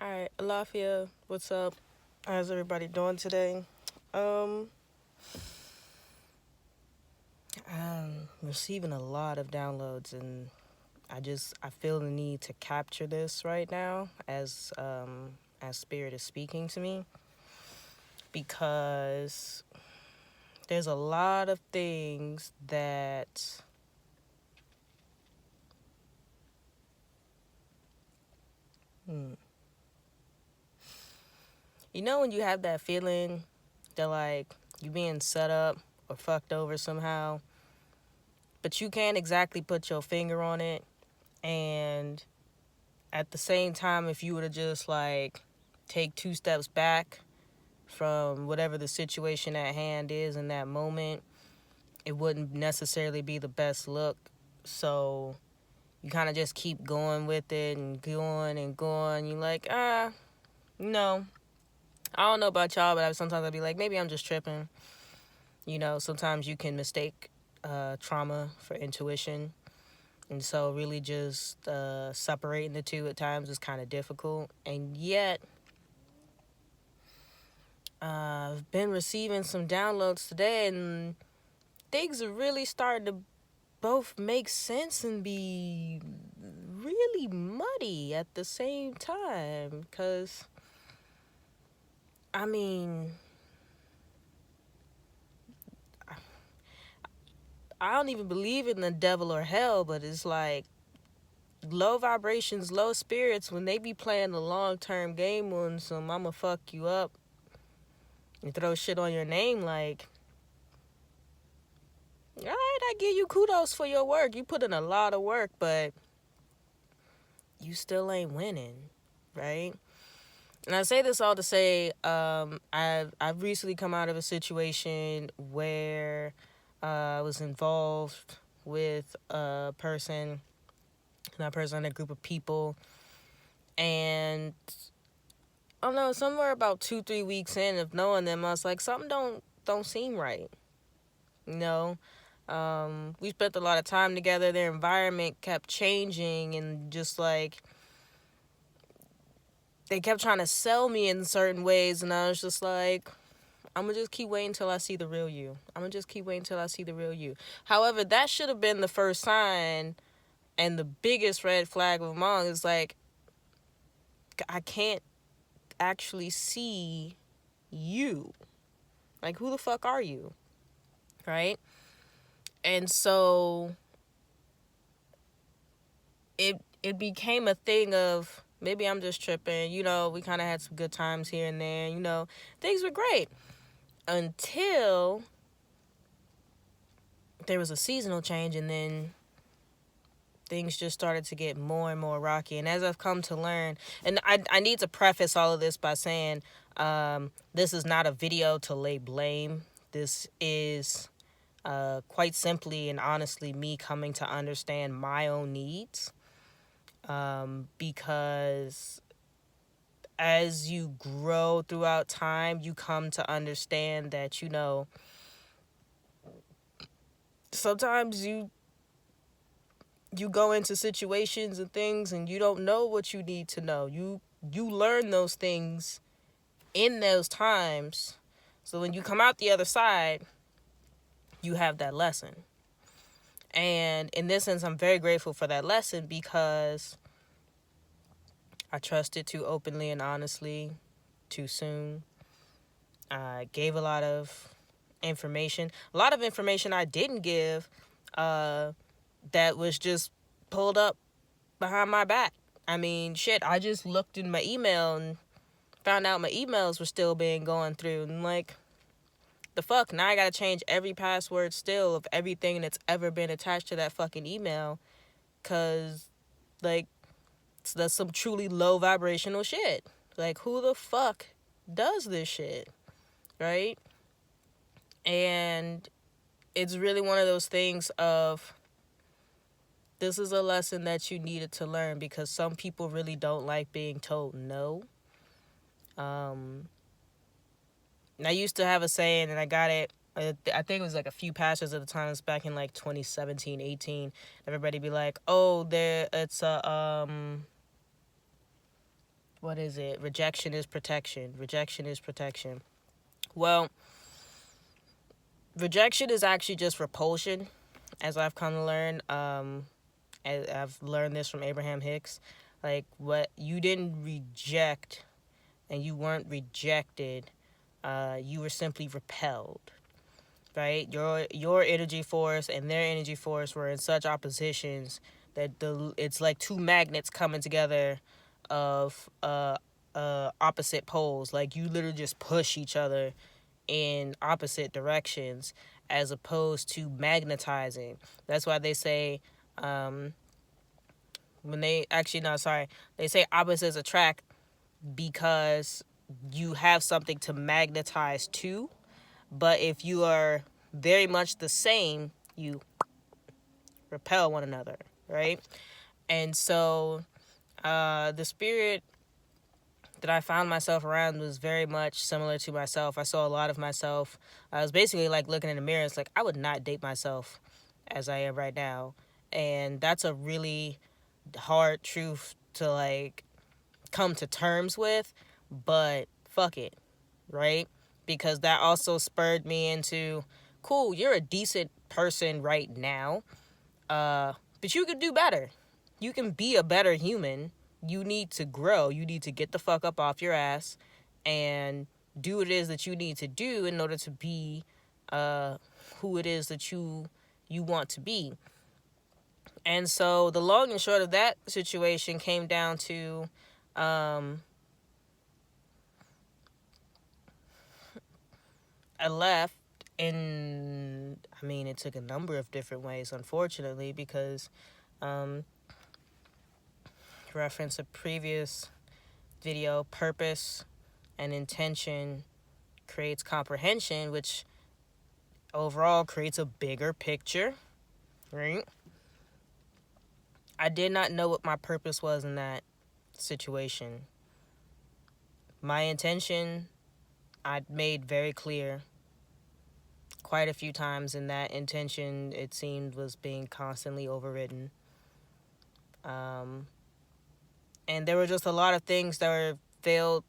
Alright, Alafia, what's up? How's everybody doing today? Um, I'm receiving a lot of downloads and I feel the need to capture this right now as Spirit is speaking to me because there's a lot of things that hmm, when you have that feeling that like you being set up or fucked over somehow, but you can't exactly put your finger on it. And at the same time, if you were to just like take two steps back from whatever the situation at hand is in that moment, it wouldn't necessarily be the best look. So you kind of just keep going with it and going and going. You're like, no. I don't know about y'all, but sometimes I'll be like, maybe I'm just tripping. Sometimes you can mistake trauma for intuition. And so really just separating the two at times is kind of difficult. And yet, I've been receiving some downloads today, and things are really starting to both make sense and be really muddy at the same time. Because, I mean, I don't even believe in the devil or hell, but it's like low vibrations, low spirits, when they be playing the long-term game on some I'ma fuck you up and throw shit on your name, like, all right, I give you kudos for your work. You put in a lot of work, but you still ain't winning, right? And I say this all to say, I've recently come out of a situation where I was involved with a person, and that person, a group of people, and I don't know, somewhere about 2-3 weeks in of knowing them, I was like, something don't seem right, you know. We spent a lot of time together. Their environment kept changing, and just like they kept trying to sell me in certain ways, and I was just like, I'm gonna just keep waiting until I see the real you. I'm gonna just keep waiting until I see the real you. However, that should have been the first sign, and the biggest red flag of them all is like, I can't actually see you. Like, who the fuck are you? Right? And so it became a thing of maybe I'm just tripping. We kind of had some good times here and there. Things were great until there was a seasonal change, and then things just started to get more and more rocky. And as I've come to learn, and I need to preface all of this by saying this is not a video to lay blame. This is quite simply and honestly me coming to understand my own needs. Because as you grow throughout time, you come to understand that, sometimes you go into situations and things and you don't know what you need to know. You learn those things in those times. So when you come out the other side, you have that lesson. And in this sense, I'm very grateful for that lesson because I trusted too openly and honestly too soon. I gave a lot of information. A lot of information I didn't give that was just pulled up behind my back. I mean, shit, I just looked in my email and found out my emails were still being gone through. And like, the fuck? Now I gotta change every password still of everything that's ever been attached to that fucking email. Cause, like, that's some truly low vibrational shit. Like, who the fuck does this shit? Right? And it's really one of those things of, this is a lesson that you needed to learn because some people really don't like being told no. I used to have a saying, and I got it, I think it was like a few pastors at the time. It was back in like 2017, 18. Everybody be like, oh, it's a, what is it? Rejection is protection. Rejection is protection. Well, rejection is actually just repulsion, as I've come to learn. I've learned this from Abraham Hicks. Like, what you didn't reject and you weren't rejected, you were simply repelled, right? Your energy force and their energy force were in such oppositions that it's like two magnets coming together of opposite poles. Like, you literally just push each other in opposite directions as opposed to magnetizing. That's why they say, when they actually, no, sorry, they say opposites attract because you have something to magnetize to. But if you are very much the same, you repel one another, right? And so the spirit that I found myself around was very much similar to myself. I saw a lot of myself. I was basically like looking in the mirror. It's like, I would not date myself as I am right now. And that's a really hard truth to like come to terms with, but fuck it, right? Because that also spurred me into, cool, you're a decent person right now, but you could do better. You can be a better human. You need to grow. You need to get the fuck up off your ass and do what it is that you need to do in order to be who it is that you want to be. And so the long and short of that situation came down to I left, and I mean, it took a number of different ways, unfortunately, because reference a previous video, purpose and intention creates comprehension, which overall creates a bigger picture, right? I did not know what my purpose was in that situation. My intention, I made very clear quite a few times, and that intention, it seemed, was being constantly overridden. And there were just a lot of things that were failed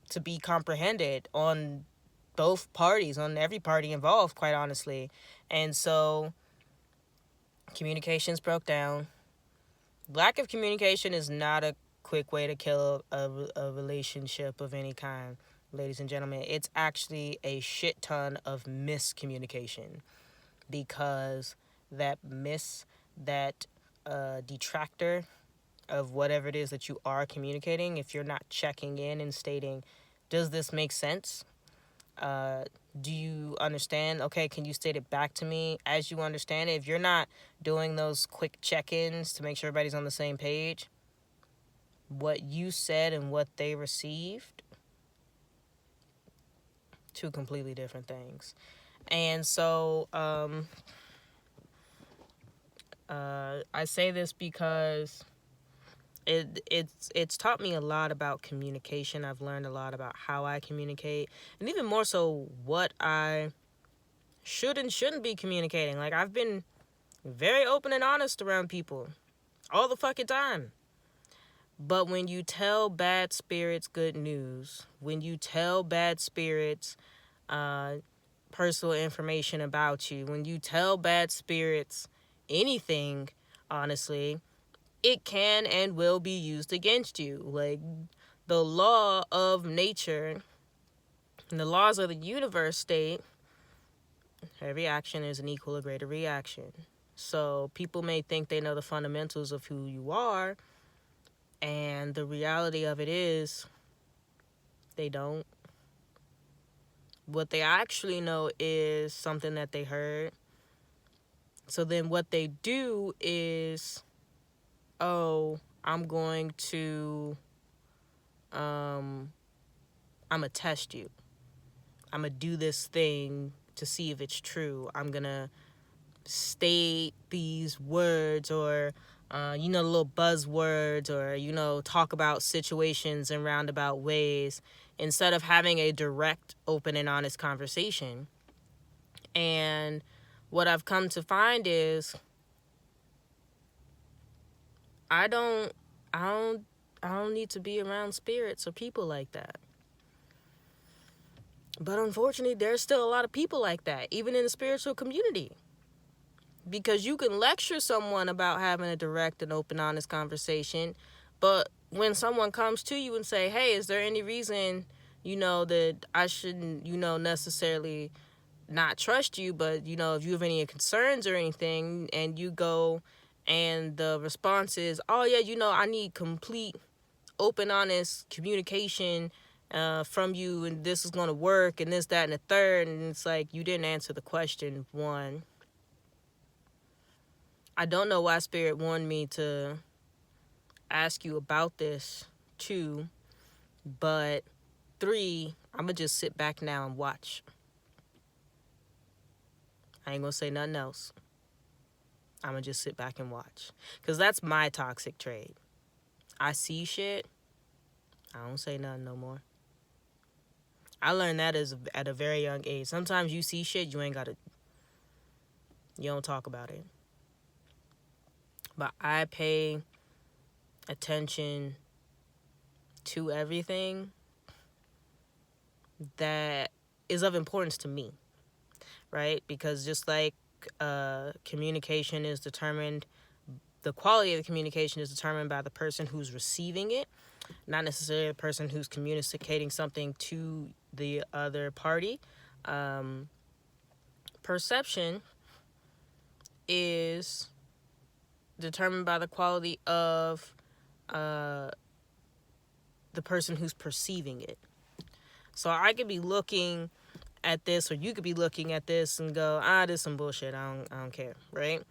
to be comprehended on both parties, on every party involved, quite honestly. And so communications broke down. Lack of communication is not a quick way to kill a relationship of any kind, ladies and gentlemen. It's actually a shit ton of miscommunication, because that detractor of whatever it is that you are communicating, if you're not checking in and stating, does this make sense? Do you understand? Okay, can you state it back to me as you understand it? If you're not doing those quick check-ins to make sure everybody's on the same page, what you said and what they received, two completely different things. And so I say this because it's taught me a lot about communication. I've learned a lot about how I communicate, and even more so what I should and shouldn't be communicating. Like, I've been very open and honest around people all the fucking time. But when you tell bad spirits good news, when you tell bad spirits personal information about you, when you tell bad spirits anything, honestly, it can and will be used against you. Like, the law of nature and the laws of the universe state, every action is an equal or greater reaction. So people may think they know the fundamentals of who you are, and the reality of it is they don't. What they actually know is something that they heard. So then what they do is, oh, I'm going to test you. I'm going to do this thing to see if it's true. I'm going to state these words, or, little buzzwords, or, talk about situations in roundabout ways instead of having a direct, open, and honest conversation. And what I've come to find is I don't I don't need to be around spirits or people like that. But unfortunately, there's still a lot of people like that, even in the spiritual community. Because you can lecture someone about having a direct and open, honest conversation, but when someone comes to you and say, hey, is there any reason, that I shouldn't, necessarily not trust you, but, if you have any concerns or anything, and you go and the response is, oh, yeah, I need complete, open, honest communication from you, and this is going to work, and this, that, and the third, and it's like, you didn't answer the question, one. I don't know why Spirit warned me to ask you about this, two, but three, I'm going to just sit back now and watch. I ain't going to say nothing else. I'm going to just sit back and watch. Because that's my toxic trait. I see shit, I don't say nothing no more. I learned that at a very young age. Sometimes you see shit, you don't talk about it. But I pay attention to everything that is of importance to me, right? Because just like communication is determined, the quality of the communication is determined by the person who's receiving it, not necessarily the person who's communicating something to the other party. Perception is determined by the quality of the person who's perceiving it. So I could be looking at this, or you could be looking at this and go, this is some bullshit. I don't care, right?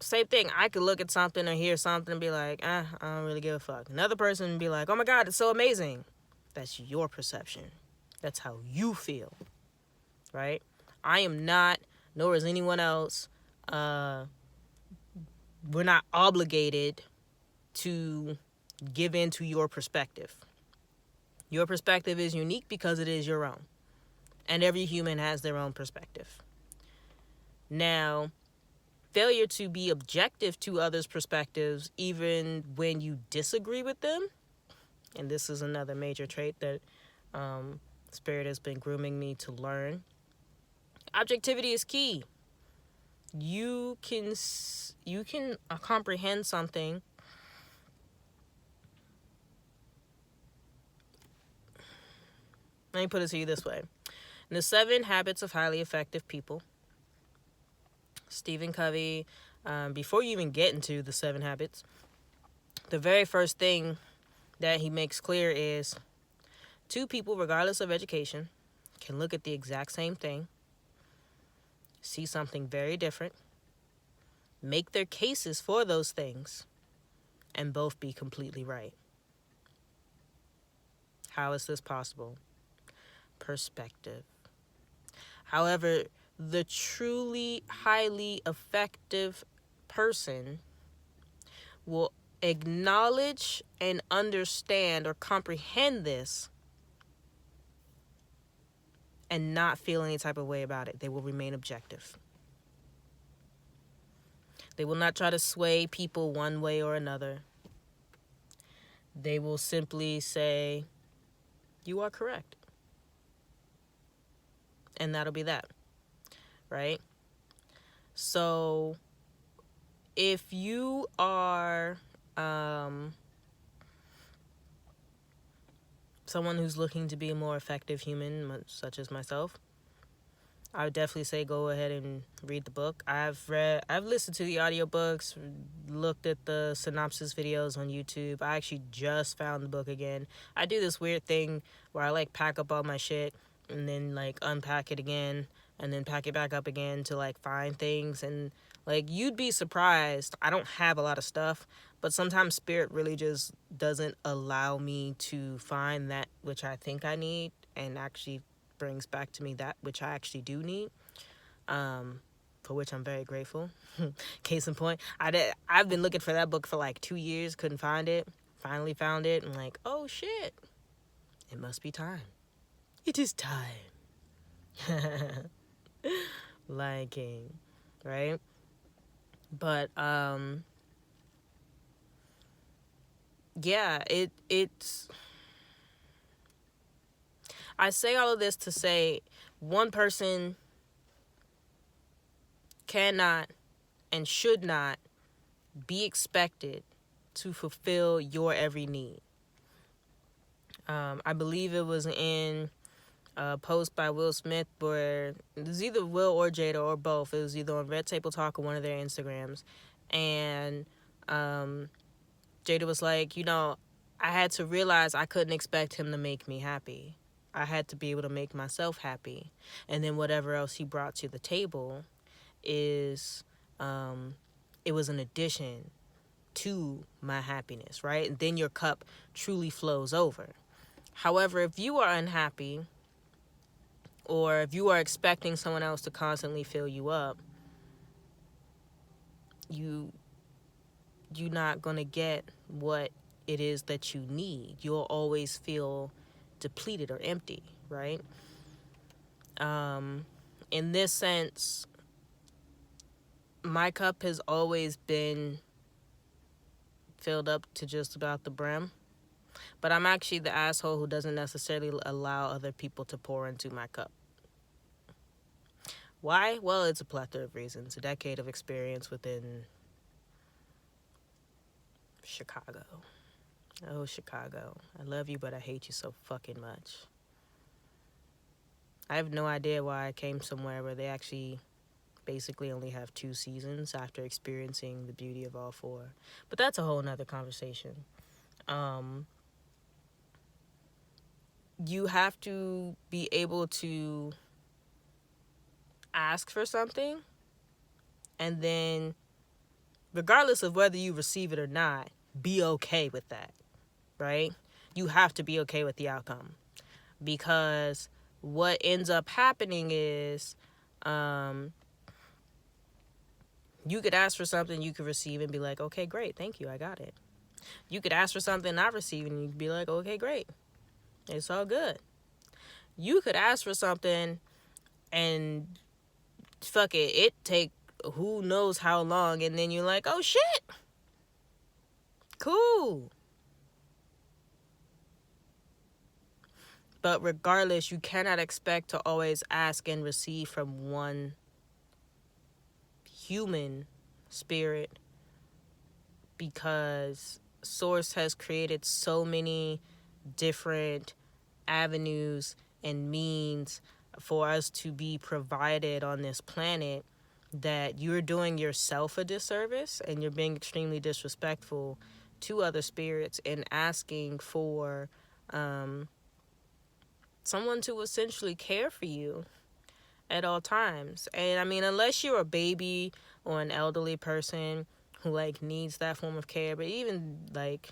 Same thing. I could look at something or hear something and be like, I don't really give a fuck. Another person would be like, oh my God, it's so amazing. That's your perception. That's how you feel, right? I am not, nor is anyone else, we're not obligated to give in to your perspective. Your perspective is unique because it is your own. And every human has their own perspective. Now, failure to be objective to others' perspectives, even when you disagree with them, and this is another major trait that Spirit has been grooming me to learn. Objectivity is key. You can comprehend something. Let me put it to you this way. In the 7 Habits of Highly Effective People, Stephen Covey, before you even get into the 7 habits, the very first thing that he makes clear is 2 people, regardless of education, can look at the exact same thing, see something very different, make their cases for those things, and both be completely right. How is this possible? Perspective. However, the truly highly effective person will acknowledge and understand or comprehend this and not feel any type of way about it. They will remain objective. They will not try to sway people one way or another. They will simply say, you are correct. And that'll be that, right? So if you are someone who's looking to be a more effective human, such as myself, I would definitely say go ahead and read the book. I've listened to the audiobooks, looked at the synopsis videos on YouTube. I actually just found the book again. I do this weird thing where I pack up all my shit and then unpack it again and then pack it back up again to find things, and you'd be surprised. I don't have a lot of stuff, but sometimes Spirit really just doesn't allow me to find that which I think I need, and actually brings back to me that which I actually do need, for which I'm very grateful. Case in point, I've been looking for that book for 2 years, couldn't find it, finally found it, and oh shit, it must be time. It is time. Lion King, right? But yeah, it's I say all of this to say one person cannot and should not be expected to fulfill your every need. I believe it was in a post by Will Smith where it was either Will or Jada or both. It was either on Red Table Talk or one of their Instagrams. And Jada was like, I had to realize I couldn't expect him to make me happy. I had to be able to make myself happy. And then whatever else he brought to the table is, it was an addition to my happiness, right? And then your cup truly flows over. However, if you are unhappy or if you are expecting someone else to constantly fill you up, you're not going to get what it is that you need. You'll always feel depleted or empty, right? In this sense, my cup has always been filled up to just about the brim. But I'm actually the asshole who doesn't necessarily allow other people to pour into my cup. Why? Well, it's a plethora of reasons. A decade of experience within Chicago. Oh, Chicago. I love you, but I hate you so fucking much. I have no idea why I came somewhere where they actually basically only have 2 seasons after experiencing the beauty of all 4. But that's a whole nother conversation. You have to be able to ask for something, and then regardless of whether you receive it or not, be okay with that, right? You have to be okay with the outcome, because what ends up happening is you could ask for something you could receive and be like, okay, great, thank you, I got it. You could ask for something not receive and you'd be like, okay, great, it's all good. You could ask for something and fuck it take who knows how long, and then you're like, oh shit, cool. But regardless, you cannot expect to always ask and receive from one human spirit, because Source has created so many different avenues and means for us to be provided on this planet that you're doing yourself a disservice, and you're being extremely disrespectful to other spirits and asking for someone to essentially care for you at all times. And I mean, unless you're a baby or an elderly person who like needs that form of care, but even like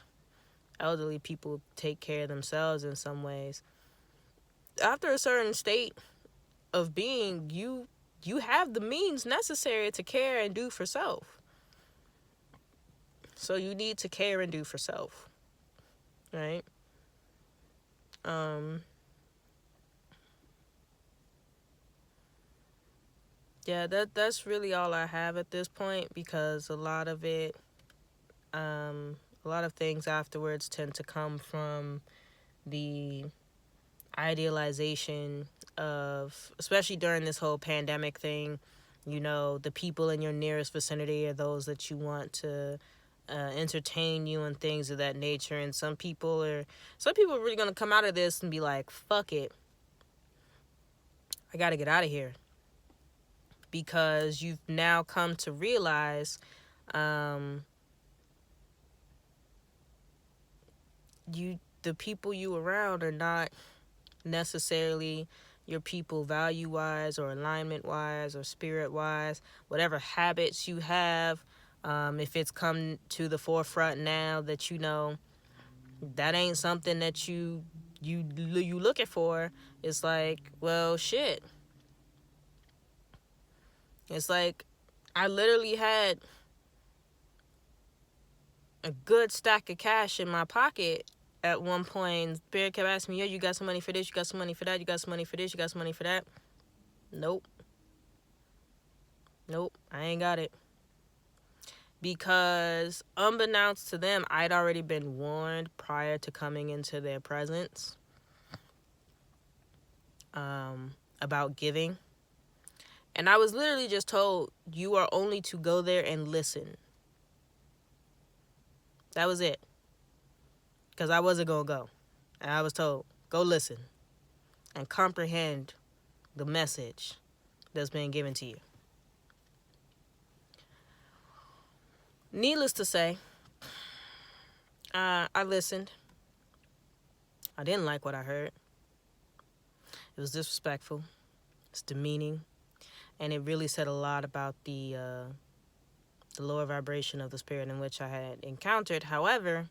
elderly people take care of themselves in some ways. After a certain state of being, you have the means necessary to care and do for self. So you need to care and do for self, right? Yeah, that's really all I have at this point, because a lot of it, a lot of things afterwards tend to come from the idealization of, especially during this whole pandemic thing, the people in your nearest vicinity are those that you want to entertain you and things of that nature. And some people are really going to come out of this and be like, fuck it, I got to get out of here. Because you've now come to realize the people you around are not necessarily your people value-wise or alignment-wise or spirit-wise. Whatever habits you have, if it's come to the forefront now that that ain't something that you looking for, it's like, well, shit. It's like, I literally had a good stack of cash in my pocket at one point. Spirit kept asking me, yo, you got some money for this, you got some money for that, you got some money for this, you got some money for that. Nope, I ain't got it. because unbeknownst to them, I'd already been warned prior to coming into their presence about giving. And I was literally just told, you are only to go there and listen. That was it. Because I wasn't going to go. And I was told, go listen and comprehend the message that's being given to you. Needless to say, I listened. I didn't like what I heard. It was disrespectful. It's demeaning. And it really said a lot about the lower vibration of the spirit in which I had encountered. However,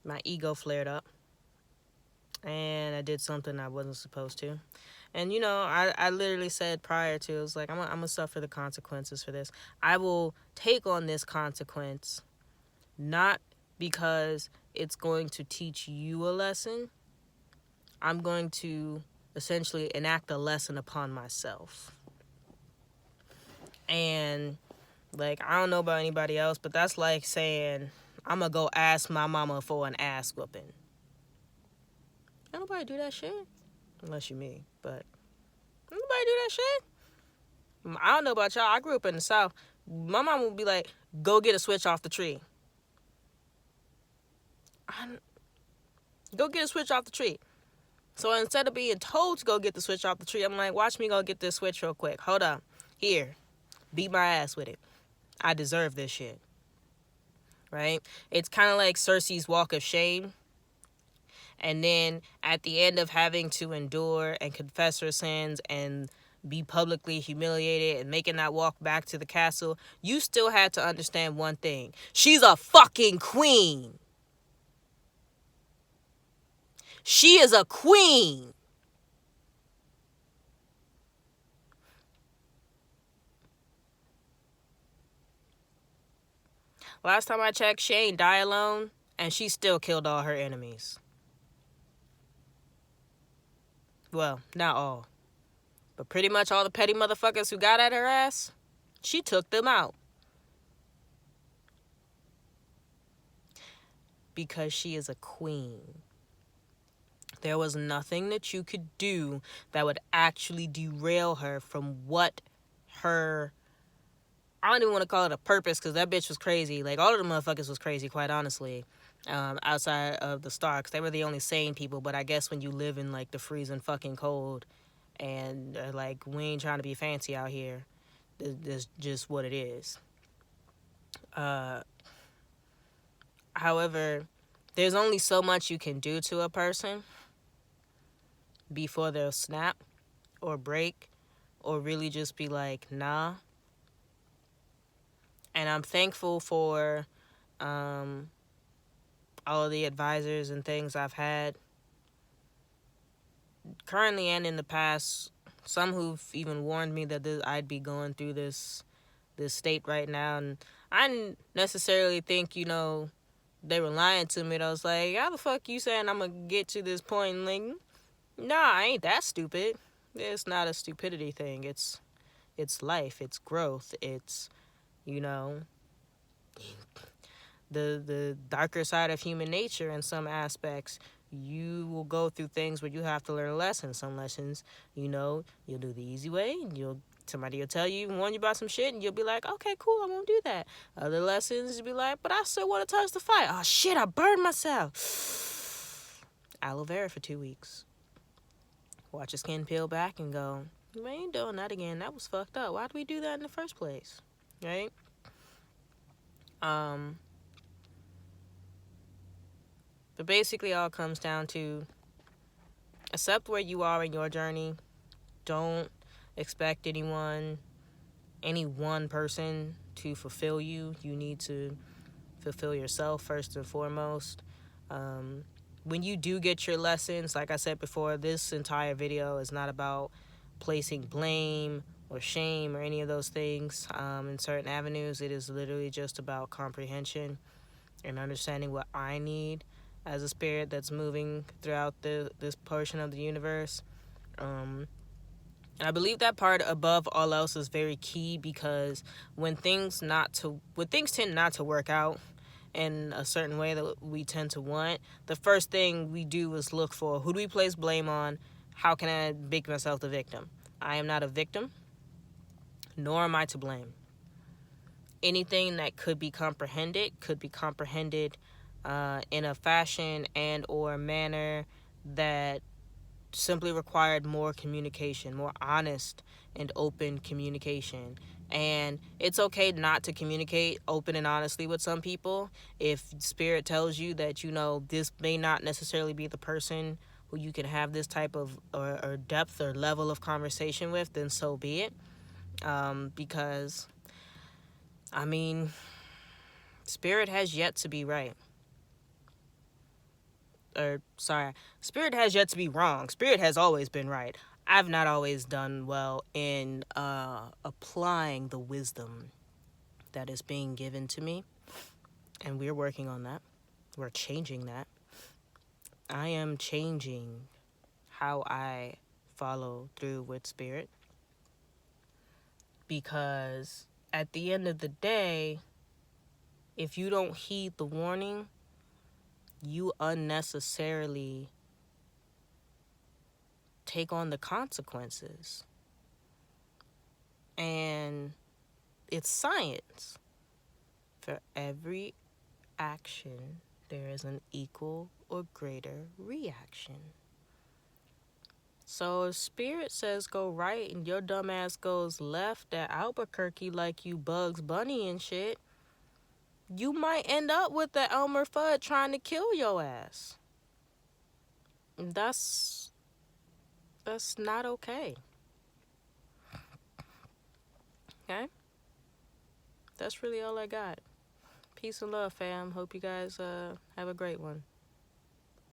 my ego flared up. And I did something I wasn't supposed to. And, I literally said prior to, it was like, I'm going to suffer the consequences for this. I will take on this consequence, not because it's going to teach you a lesson. I'm going to essentially enact a lesson upon myself. And, like, I don't know about anybody else, but that's like saying, I'm going to go ask my mama for an ass whooping. Ain't nobody do that shit. Unless you me, but nobody do that shit. I don't know about y'all. I grew up in the South. My mom would be like, go get a switch off the tree. Go get a switch off the tree. So instead of being told to go get the switch off the tree, I'm like, watch me go get this switch real quick. Hold on. Here. Beat my ass with it. I deserve this shit. Right? It's kind of like Cersei's walk of shame. And then at the end of having to endure and confess her sins and be publicly humiliated and making that walk back to the castle, you still had to understand one thing. She's a fucking queen. She is a queen. Last time I checked, she ain't die alone, and she still killed all her enemies. Well, not all. But pretty much all the petty motherfuckers who got at her ass, she took them out. Because she is a queen. There was nothing that you could do that would actually derail her from what her... I don't even want to call it a purpose, because that bitch was crazy. Like, all of the motherfuckers was crazy, quite honestly. Outside of the Starks. They were the only sane people, but I guess when you live in, like, the freezing fucking cold, and, like, we ain't trying to be fancy out here, that's just what it is. However, there's only so much you can do to a person before they'll snap, or break, or really just be like, nah. And I'm thankful for all of the advisors and things I've had currently and in the past. Some who've even warned me that I'd be going through this state right now. And I didn't necessarily think, they were lying to me. I was like, how the fuck you saying I'm going to get to this point? And like, nah, I ain't that stupid. It's not a stupidity thing. It's life. It's growth. It's, the darker side of human nature in some aspects. You will go through things where you have to learn lessons. Some lessons, you'll do the easy way. Somebody will tell you, warn you about some shit, and you'll be like, okay, cool, I won't do that. Other lessons, you'll be like, but I still want to touch the fire. Oh, shit, I burned myself. Aloe vera for 2 weeks. Watch your skin peel back and go, we ain't doing that again. That was fucked up. Why did we do that in the first place? Right? But basically all comes down to accept where you are in your journey. Don't expect any one person to fulfill you. You need to fulfill yourself first and foremost. When you do get your lessons, like I said before, this entire video is not about placing blame or shame or any of those things in certain avenues. It is literally just about comprehension and understanding what I need as a spirit that's moving throughout this portion of the universe. And I believe that part above all else is very key, because when things tend not to work out in a certain way that we tend to want, the first thing we do is look for, who do we place blame on? How can I make myself the victim? I am not a victim, nor am I to blame. Anything that could be comprehended in a fashion and or manner that simply required more communication, more honest and open communication. And it's okay not to communicate open and honestly with some people. If spirit tells you that, this may not necessarily be the person who you can have this type of or depth or level of conversation with, then so be it. Because, I mean, spirit has yet to be right. Spirit has yet to be wrong. Spirit has always been right. I've not always done well in applying the wisdom that is being given to me, and we're working on that. We're changing that. I am changing how I follow through with spirit, because at the end of the day, if you don't heed the warning, you unnecessarily take on the consequences. And it's science. For every action, there is an equal or greater reaction. So if spirit says go right and your dumb ass goes left at Albuquerque like you Bugs Bunny and shit, you might end up with the Elmer Fudd trying to kill your ass. That's not okay. Okay? That's really all I got. Peace and love, fam. Hope you guys have a great one.